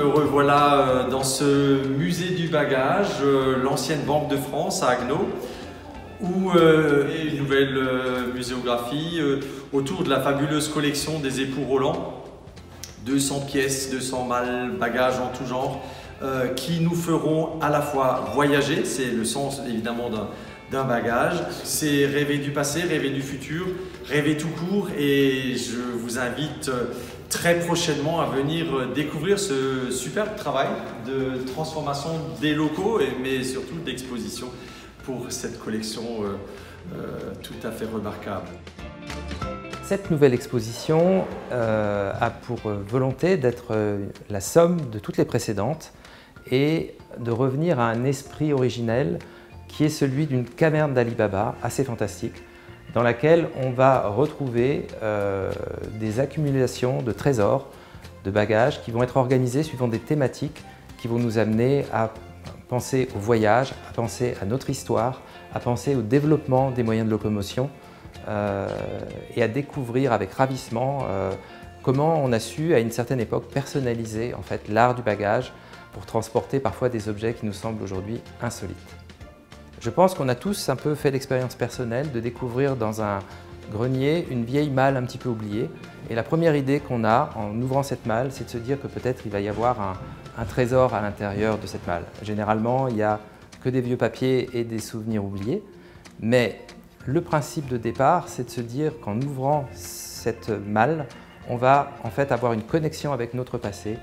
me revoilà dans ce musée du bagage, l'ancienne Banque de France à Haguenau, où une nouvelle muséographie autour de la fabuleuse collection des époux Roland. 200 pièces, 200 malles, bagages en tout genre, qui nous feront à la fois voyager, c'est le sens évidemment d'un bagage, c'est rêver du passé, rêver du futur, rêver tout court, et je vous invite très prochainement à venir découvrir ce superbe travail de transformation des locaux, mais surtout d'exposition pour cette collection tout à fait remarquable. Cette nouvelle exposition a pour volonté d'être la somme de toutes les précédentes et de revenir à un esprit originel qui est celui d'une caverne d'Ali Baba assez fantastique, dans laquelle on va retrouver des accumulations de trésors, de bagages qui vont être organisés suivant des thématiques qui vont nous amener à penser au voyage, à penser à notre histoire, à penser au développement des moyens de locomotion et à découvrir avec ravissement comment on a su à une certaine époque personnaliser en fait l'art du bagage pour transporter parfois des objets qui nous semblent aujourd'hui insolites. Je pense qu'on a tous un peu fait l'expérience personnelle de découvrir dans un grenier une vieille malle un petit peu oubliée. Et la première idée qu'on a en ouvrant cette malle, c'est de se dire que peut-être il va y avoir un trésor à l'intérieur de cette malle. Généralement, il n'y a que des vieux papiers et des souvenirs oubliés. Mais le principe de départ, c'est de se dire qu'en ouvrant cette malle, on va en fait avoir une connexion avec notre passé,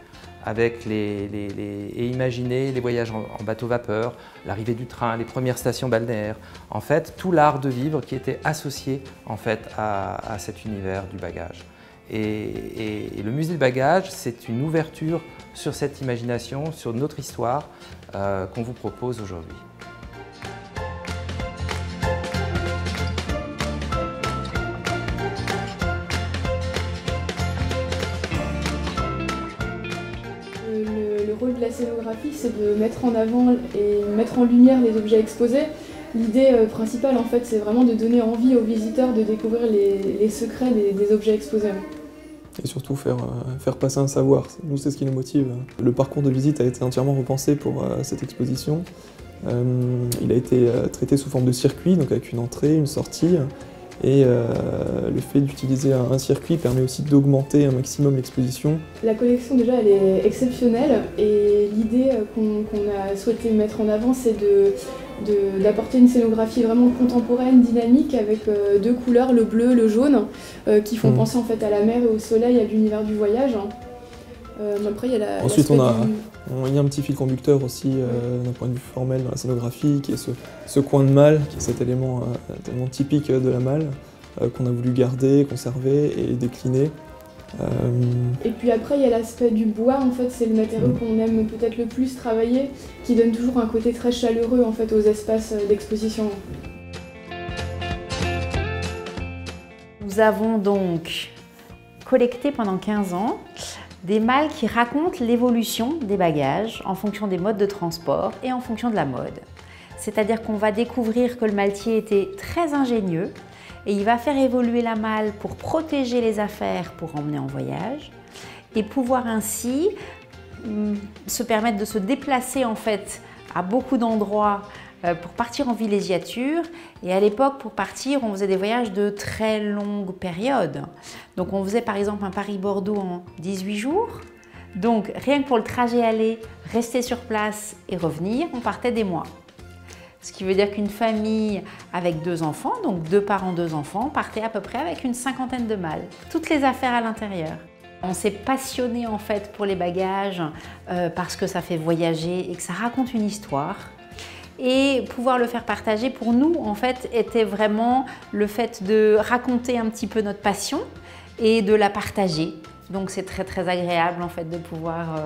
avec et imaginer les voyages en bateau-vapeur, l'arrivée du train, les premières stations balnéaires. En fait, tout l'art de vivre qui était associé en fait à cet univers du bagage. Et le musée du bagage, c'est une ouverture sur cette imagination, sur notre histoire qu'on vous propose aujourd'hui. Le rôle de la scénographie, c'est de mettre en avant et mettre en lumière les objets exposés. L'idée principale, en fait, c'est vraiment de donner envie aux visiteurs de découvrir les secrets des objets exposés. Et surtout faire passer un savoir. Nous, c'est ce qui nous motive. Le parcours de visite a été entièrement repensé pour cette exposition. Il a été traité sous forme de circuit, donc avec une entrée, une sortie. Et le fait d'utiliser un circuit permet aussi d'augmenter un maximum l'exposition. La collection déjà elle est exceptionnelle et l'idée qu'on a souhaité mettre en avant c'est d'apporter une scénographie vraiment contemporaine, dynamique avec deux couleurs, le bleu, le jaune, qui font penser en fait à la mer et au soleil, à l'univers du voyage. Après, il y a ensuite, il y a un petit fil conducteur aussi d'un point de vue formel dans la scénographie, qui est ce coin de malle, qui est cet élément tellement typique de la malle, qu'on a voulu garder, conserver et décliner. Et puis après, il y a l'aspect du bois, en fait, c'est le matériau qu'on aime peut-être le plus travailler, qui donne toujours un côté très chaleureux en fait, aux espaces d'exposition. Nous avons donc collecté pendant 15 ans des malles qui racontent l'évolution des bagages en fonction des modes de transport et en fonction de la mode. C'est-à-dire qu'on va découvrir que le maltier était très ingénieux et il va faire évoluer la malle pour protéger les affaires pour emmener en voyage et pouvoir ainsi se permettre de se déplacer en fait à beaucoup d'endroits pour partir en villégiature. Et à l'époque, pour partir, on faisait des voyages de très longue période. Donc on faisait par exemple un Paris-Bordeaux en 18 jours. Donc rien que pour le trajet aller, rester sur place et revenir, on partait des mois. Ce qui veut dire qu'une famille avec 2 enfants, donc 2 parents, 2 enfants, partait à peu près avec une 50aine de malles. Toutes les affaires à l'intérieur. On s'est passionné en fait pour les bagages parce que ça fait voyager et que ça raconte une histoire. Et pouvoir le faire partager pour nous, en fait, était vraiment le fait de raconter un petit peu notre passion et de la partager. Donc c'est très agréable en fait de pouvoir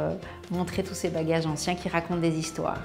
montrer tous ces bagages anciens qui racontent des histoires.